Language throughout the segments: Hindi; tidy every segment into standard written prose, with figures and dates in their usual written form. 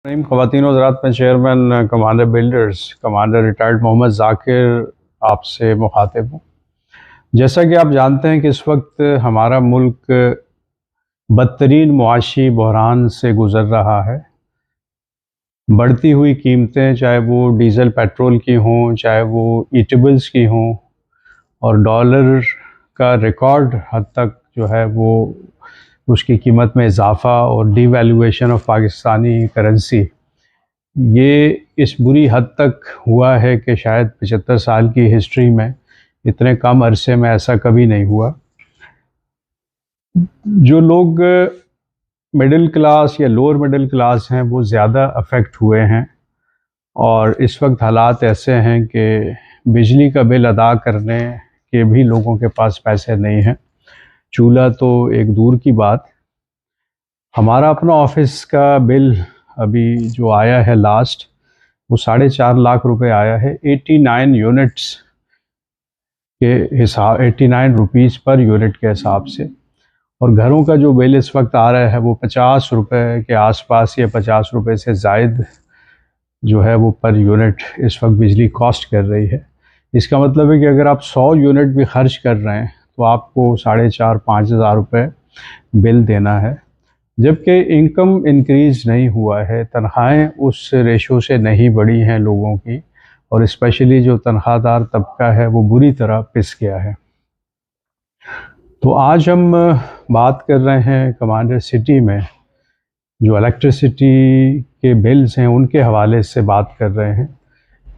ख़वातीन हज़रात, में chairman commander builders commander retired Mohammad Zakir आपसे मुखातिब हूँ। जैसा कि आप जानते हैं कि इस वक्त हमारा मुल्क बदतरीन मुआशी बहरान से गुज़र रहा है। बढ़ती हुई कीमतें, चाहे वो डीज़ल पेट्रोल की हों, चाहे वो ईटेबल्स की हों, और डॉलर का रिकॉर्ड हद तक जो है वो उसकी कीमत में इजाफ़ा और डीवैल्यूएशन ऑफ पाकिस्तानी करेंसी, ये इस बुरी हद तक हुआ है कि शायद 75 साल की हिस्ट्री में इतने कम अरसे में ऐसा कभी नहीं हुआ। जो लोग मिडिल क्लास या लोअर मिडिल क्लास हैं वो ज़्यादा अफेक्ट हुए हैं, और इस वक्त हालात ऐसे हैं कि बिजली का बिल अदा करने के भी लोगों के पास पैसे नहीं हैं। चूल्हा तो एक दूर की बात, हमारा अपना ऑफिस का बिल अभी जो आया है लास्ट, वो 4.5 लाख रुपए आया है 89 यूनिट्स के हिसाब, 89 रुपीज़ पर यूनिट के हिसाब से। और घरों का जो बिल इस वक्त आ रहा है वो 50 रुपये के आसपास या 50 रुपये से ज़ायद जो है वो पर यूनिट इस वक्त बिजली कॉस्ट कर रही है। इसका मतलब है कि अगर आप 100 यूनिट भी खर्च कर रहे हैं तो आपको 4,500-5 हज़ार रुपये बिल देना है, जबकि इनकम इंक्रीज़ नहीं हुआ है, तनख्वाहें उस रेशो से नहीं बढ़ी हैं लोगों की, और स्पेशली जो तनख्वाहदार तबका है वो बुरी तरह पिस गया है। तो आज हम बात कर रहे हैं कमांडर सिटी में जो इलेक्ट्रिसिटी के बिल्स हैं उनके हवाले से बात कर रहे हैं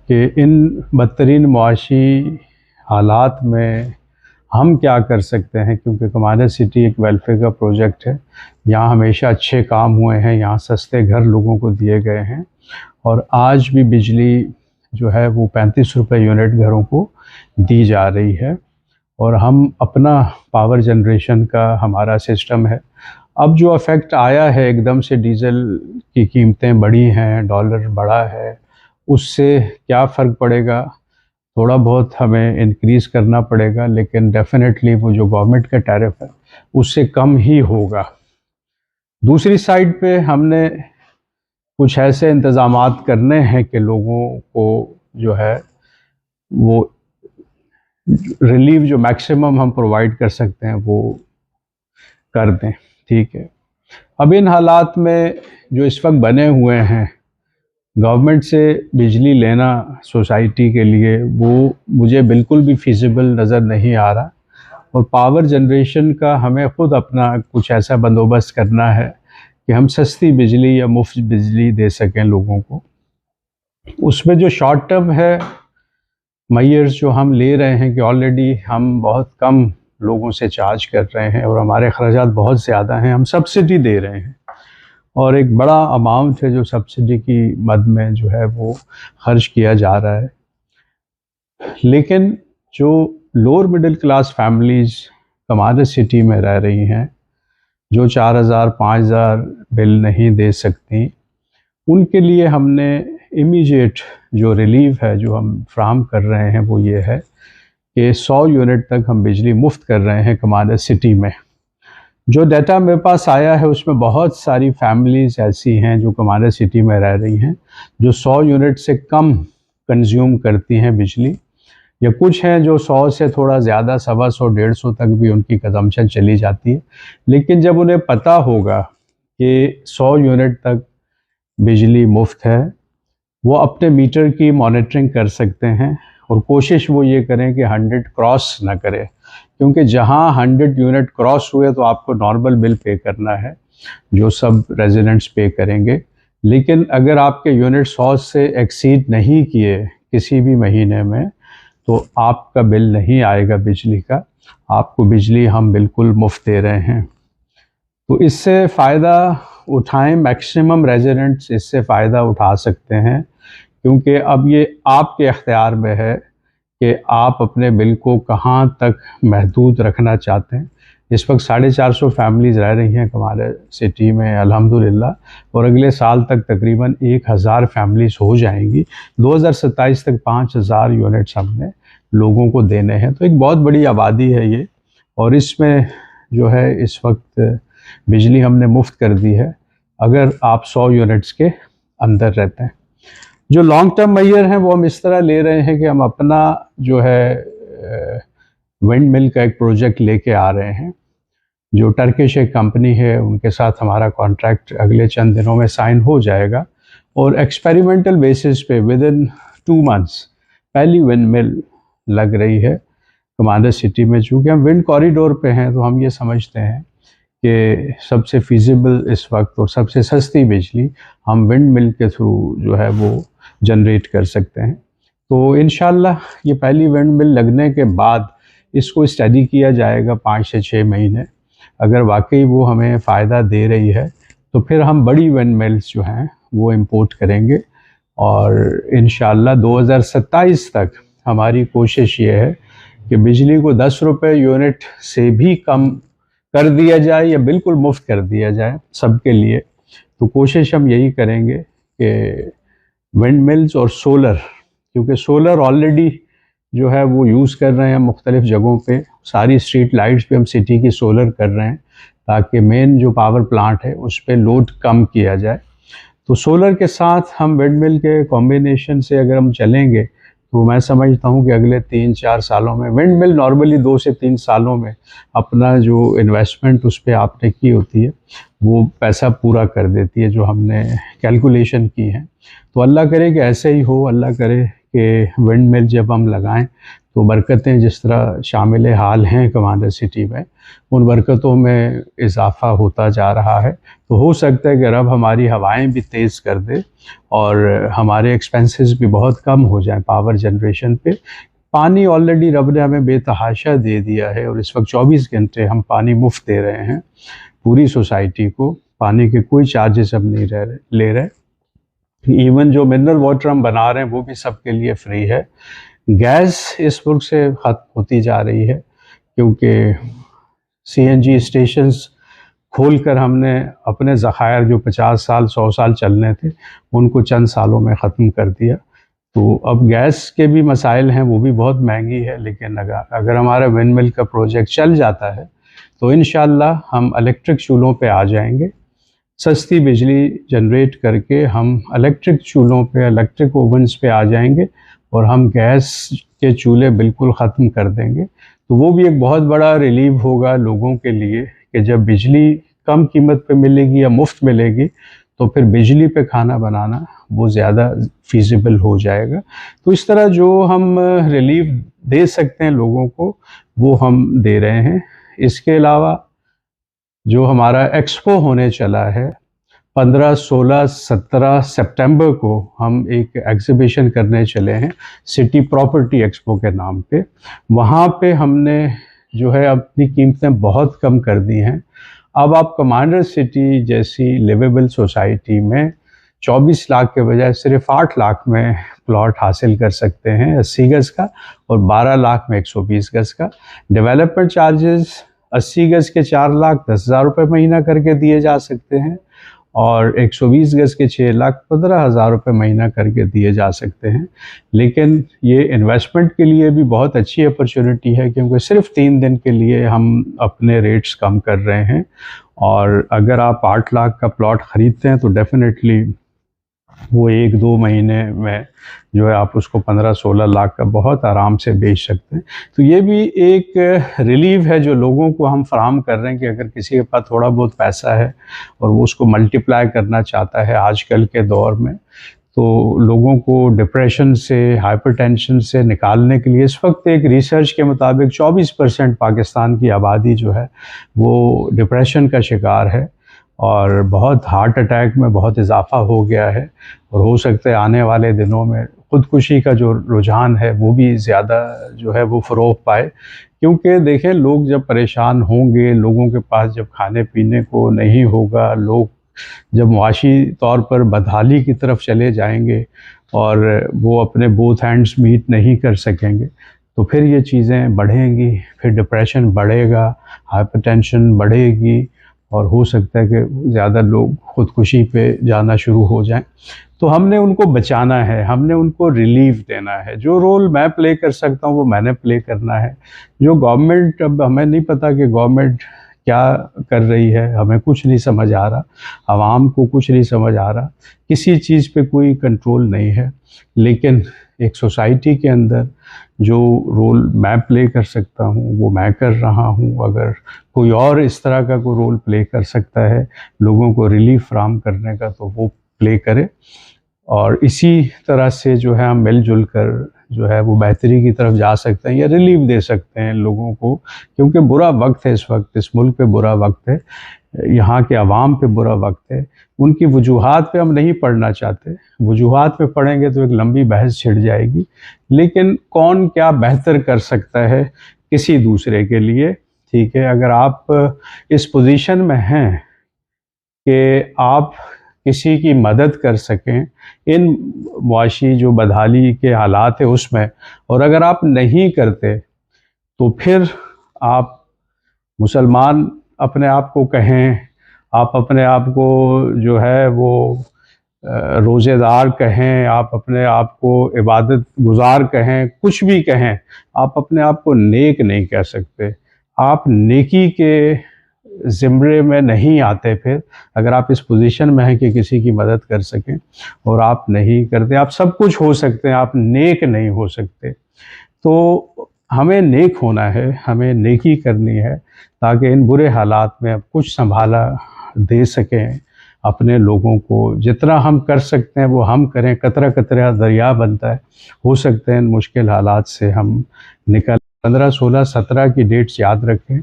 कि इन बदतरीन मुआशी हालात में हम क्या कर सकते हैं, क्योंकि कमांडर सिटी एक वेलफेयर का प्रोजेक्ट है। यहाँ हमेशा अच्छे काम हुए हैं, यहाँ सस्ते घर लोगों को दिए गए हैं, और आज भी बिजली जो है वो 35 रुपये यूनिट घरों को दी जा रही है, और हम अपना पावर जनरेशन का हमारा सिस्टम है। अब जो इफ़ेक्ट आया है एकदम से, डीज़ल की कीमतें बढ़ी हैं, डॉलर बढ़ा है, उससे क्या फ़र्क पड़ेगा? थोड़ा बहुत हमें इंक्रीज़ करना पड़ेगा, लेकिन डेफिनेटली वो जो गवर्नमेंट का टैरिफ है उससे कम ही होगा। दूसरी साइड पे हमने कुछ ऐसे इंतज़ामात करने हैं कि लोगों को जो है वो रिलीफ जो मैक्सिमम हम प्रोवाइड कर सकते हैं वो कर दें। ठीक है, अब इन हालात में जो इस वक्त बने हुए हैं, गवर्नमेंट से बिजली लेना सोसाइटी के लिए वो मुझे बिल्कुल भी फिजिबल नज़र नहीं आ रहा, और पावर जनरेशन का हमें ख़ुद अपना कुछ ऐसा बंदोबस्त करना है कि हम सस्ती बिजली या मुफ्त बिजली दे सकें लोगों को। उसमें जो शॉर्ट टर्म है मेजर्स जो हम ले रहे हैं कि ऑलरेडी हम बहुत कम लोगों से चार्ज कर रहे हैं और हमारे अखराजात बहुत ज़्यादा हैं, हम सब्सिडी दे रहे हैं, और एक बड़ा अमाउंट है जो सब्सिडी की मद में जो है वो खर्च किया जा रहा है। लेकिन जो lower middle class families commander city में रह रही हैं, जो 4,000-5,000 बिल नहीं दे सकती, उनके लिए हमने इमीडिएट जो रिलीफ है जो हम फ्राहम कर रहे हैं वो ये है कि 100 यूनिट तक हम बिजली मुफ्त कर रहे हैं कमांडर सिटी में। जो डाटा मेरे पास आया है उसमें बहुत सारी फैमिलीज़ ऐसी हैं जो कमांडर सिटी में रह रही हैं जो 100 यूनिट से कम कंज्यूम करती हैं बिजली, या कुछ हैं जो 100 से थोड़ा ज़्यादा 125-150 तक भी उनकी कंजम्पशन चली जाती है। लेकिन जब उन्हें पता होगा कि 100 यूनिट तक बिजली मुफ्त है, वो अपने मीटर की मॉनिटरिंग कर सकते हैं, और कोशिश वो ये करें कि 100 क्रॉस ना करें, क्योंकि जहाँ 100 यूनिट क्रॉस हुए तो आपको नॉर्मल बिल पे करना है जो सब रेजिडेंट्स पे करेंगे। लेकिन अगर आपके यूनिट 100 से एक्सीड नहीं किए किसी भी महीने में तो आपका बिल नहीं आएगा बिजली का, आपको बिजली हम बिल्कुल मुफ्त दे रहे हैं। तो इससे फ़ायदा उठाएं, मैक्सिमम रेजिडेंट्स इससे फ़ायदा उठा सकते हैं, क्योंकि अब ये आपके अख्तियार में है कि आप अपने बिल को कहाँ तक महदूद रखना चाहते हैं। इस वक्त 450 फैमिलीज़ रह रही हैं हमारे सिटी में अल्हम्दुलिल्लाह, और अगले साल तक तकरीबन 1000 फैमिलीज़ हो जाएंगी। 2027 तक 5000 यूनिट्स हमने लोगों को देने हैं, तो एक बहुत बड़ी आबादी है ये, और इसमें जो है इस वक्त बिजली हमने मुफ्त कर दी है अगर आप 100 यूनिट्स के अंदर रहते हैं। जो लॉन्ग टर्म मेजर हैं वो हम इस तरह ले रहे हैं कि हम अपना जो है विंड मिल का एक प्रोजेक्ट लेके आ रहे हैं। जो टर्किश एक कंपनी है उनके साथ हमारा कॉन्ट्रैक्ट अगले चंद दिनों में साइन हो जाएगा और एक्सपेरिमेंटल बेसिस पे विद इन 2 मंथ्स पहली विंड मिल लग रही है कमांडर सिटी में। चूँकि हम विंड कॉरिडोर पे हैं तो हम ये समझते हैं कि सबसे फिजिबल इस वक्त और सबसे सस्ती बिजली हम विंड मिल के थ्रू जो है वो जनरेट कर सकते हैं। तो इंशाल्लाह ये पहली विंड मिल लगने के बाद इसको स्टडी किया जाएगा 5 से 6 महीने। अगर वाकई वो हमें फ़ायदा दे रही है तो फिर हम बड़ी विंड मिल्स जो हैं वो इंपोर्ट करेंगे और इंशाल्लाह 2027 तक हमारी कोशिश ये है कि बिजली को 10 रुपये यूनिट से भी कम कर दिया जाए या बिल्कुल मुफ्त कर दिया जाए सबके लिए। तो कोशिश हम यही करेंगे कि विंड मिल्स और सोलर, क्योंकि सोलर ऑलरेडी जो है वो यूज़ कर रहे हैं मुख्तलिफ़ जगहों पे, सारी स्ट्रीट लाइट्स पे हम सिटी की सोलर कर रहे हैं ताकि मेन जो पावर प्लांट है उस पर लोड कम किया जाए। तो सोलर के साथ हम विंड मिल के कॉम्बिनेशन से अगर हम चलेंगे तो मैं समझता हूँ कि अगले 3-4 सालों में विंड मिल नॉर्मली 2 से 3 सालों में अपना जो इन्वेस्टमेंट उस पर आपने की होती है वो पैसा पूरा कर देती है जो हमने कैलकुलेशन की है। तो अल्लाह करे कि ऐसे ही हो, अल्लाह करे कि विंड मिल जब हम लगाएं तो बरकतें जिस तरह शामिल हाल हैं कमांडर सिटी में, उन बरकतों में इजाफ़ा होता जा रहा है। तो हो सकता है कि रब हमारी हवाएं भी तेज़ कर दे और हमारे एक्सपेंसेस भी बहुत कम हो जाएं पावर जनरेशन पे। पानी ऑलरेडी रब ने हमें बेतहाशा दे दिया है और इस वक्त 24 घंटे हम पानी मुफ्त दे रहे हैं पूरी सोसाइटी को। पानी के कोई चार्जेस हम नहीं ले रहे। इवन जो मिनरल वाटर हम बना रहे हैं वो भी सबके लिए फ्री है। गैस इस मुल्क से ख़त्म होती जा रही है क्योंकि CNG स्टेशंस खोलकर हमने अपने ज़खायर जो 50 साल 100 साल चलने थे उनको चंद सालों में ख़त्म कर दिया। तो अब गैस के भी मसाइल हैं, वो भी बहुत महंगी है। लेकिन अगर हमारा विंड मिल का प्रोजेक्ट चल जाता है तो इंशाल्लाह हम इलेक्ट्रिक चूल्हों पे आ जाएंगे। सस्ती बिजली जनरेट करके हम इलेक्ट्रिक चूल्हों पे, इलेक्ट्रिक ओवन्स पे आ जाएंगे और हम गैस के चूल्हे बिल्कुल ख़त्म कर देंगे। तो वो भी एक बहुत बड़ा रिलीव होगा लोगों के लिए कि जब बिजली कम कीमत पे मिलेगी या मुफ्त मिलेगी तो फिर बिजली पे खाना बनाना वो ज़्यादा फीजिबल हो जाएगा। तो इस तरह जो हम रिलीफ दे सकते हैं लोगों को वो हम दे रहे हैं। इसके अलावा जो हमारा एक्सपो होने चला है 15, 16, 17 सितंबर को हम एक एग्ज़िबिशन करने चले हैं सिटी प्रॉपर्टी एक्सपो के नाम पे। वहाँ पे हमने जो है अपनी कीमतें बहुत कम कर दी हैं। अब आप कमांडर सिटी जैसी लिवेबल सोसाइटी में 24 लाख के बजाय सिर्फ 8 लाख में प्लॉट हासिल कर सकते हैं 80 गज़ का और 12 लाख में 120 गज़ का। डेवलपमेंट चार्जेस 80 गज़ के 4,10,000 रुपये महीना करके दिए जा सकते हैं और 120 गज़ के 6,15,000 रुपये महीना करके दिए जा सकते हैं। लेकिन ये इन्वेस्टमेंट के लिए भी बहुत अच्छी अपॉर्चुनिटी है क्योंकि सिर्फ 3 दिन के लिए हम अपने रेट्स कम कर रहे हैं और अगर आप 8 लाख का प्लॉट ख़रीदते हैं तो डेफिनेटली वो 1-2 महीने में जो है आप उसको 15-16 लाख का बहुत आराम से बेच सकते हैं। तो ये भी एक रिलीफ है जो लोगों को हम फराहम कर रहे हैं कि अगर किसी के पास थोड़ा बहुत पैसा है और वो उसको मल्टीप्लाई करना चाहता है आजकल के दौर में, तो लोगों को डिप्रेशन से, हाइपरटेंशन से निकालने के लिए इस वक्त एक रिसर्च के मुताबिक 24% पाकिस्तान की आबादी जो है वो डिप्रेशन का शिकार है और बहुत हार्ट अटैक में बहुत इजाफा हो गया है और हो सकता है आने वाले दिनों में ख़ुदकुशी का जो रुझान है वो भी ज़्यादा जो है वो फ़रोग़ पाए। क्योंकि देखें लोग जब परेशान होंगे, लोगों के पास जब खाने पीने को नहीं होगा, लोग जब मुआशी तौर पर बदहाली की तरफ चले जाएंगे और वो अपने बोथ हैंड्स मीट नहीं कर सकेंगे तो फिर ये चीज़ें बढ़ेंगी, फिर डिप्रेशन बढ़ेगा, हाइपरटेंशन बढ़ेगी और हो सकता है कि ज़्यादा लोग ख़ुदकुशी पे जाना शुरू हो जाएं। तो हमने उनको बचाना है, हमने उनको रिलीफ देना है। जो रोल मैं प्ले कर सकता हूँ वो मैंने प्ले करना है। जो गवर्नमेंट, अब हमें नहीं पता कि गवर्नमेंट क्या कर रही है हमें कुछ नहीं समझ आ रहा, आवाम को कुछ नहीं समझ आ रहा, किसी चीज़ पे कोई कंट्रोल नहीं है। लेकिन एक सोसाइटी के अंदर जो रोल मैं प्ले कर सकता हूँ वो मैं कर रहा हूँ। अगर कोई और इस तरह का कोई रोल प्ले कर सकता है लोगों को रिलीफ फराहम करने का तो वो प्ले करे, और इसी तरह से जो है हम मिलजुल कर जो है वो बेहतरी की तरफ जा सकते हैं या रिलीफ दे सकते हैं लोगों को। क्योंकि बुरा वक्त है इस वक्त, इस मुल्क पे बुरा वक्त है, यहाँ के अवाम पे बुरा वक्त है। उनकी वजूहात पे हम नहीं पढ़ना चाहते, वजूहात पे पढ़ेंगे तो एक लंबी बहस छिड़ जाएगी। लेकिन कौन क्या बेहतर कर सकता है किसी दूसरे के लिए, ठीक है। अगर आप इस पोजीशन में हैं कि आप किसी की मदद कर सकें इन मुआशी जो बदहाली के हालात है उसमें, और अगर आप नहीं करते तो फिर आप मुसलमान अपने आप को कहें, आप अपने आप को जो है वो रोज़ेदार कहें, आप अपने आप को इबादत गुजार कहें, कुछ भी कहें, आप अपने आप को नेक नहीं कह सकते। आप नेकी के ज़िम्रे में नहीं आते फिर, अगर आप इस पोजीशन में हैं कि किसी की मदद कर सकें और आप नहीं करते। आप सब कुछ हो सकते हैं, आप नेक नहीं हो सकते। तो हमें नेक होना है, हमें नेकी करनी है ताकि इन बुरे हालात में अब कुछ संभाला दे सकें अपने लोगों को। जितना हम कर सकते हैं वो हम करें, कतरा कतरा दरिया बनता है। हो सकते हैं इन मुश्किल हालात से हम निकल। 15, 16, 17 की डेट्स याद रखें।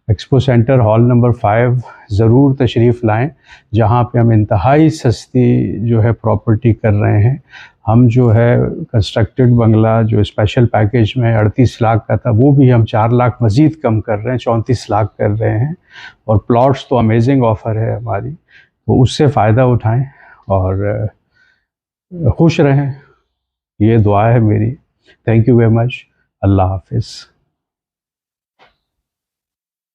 एक्सपो सेंटर हॉल नंबर 5 ज़रूर तशरीफ़ लाएं, जहां पे हम इंतहाई सस्ती जो है प्रॉपर्टी कर रहे हैं। हम जो है कंस्ट्रक्टेड बंगला जो स्पेशल पैकेज में 38 लाख का था वो भी हम 4 लाख मज़ीद कम कर रहे हैं, 34 लाख कर रहे हैं। और प्लॉट्स तो अमेजिंग ऑफ़र है हमारी, तो उससे फ़ायदा उठाएं और खुश रहें, ये दुआ है मेरी। Thank you very much. अल्लाह हाफिज़।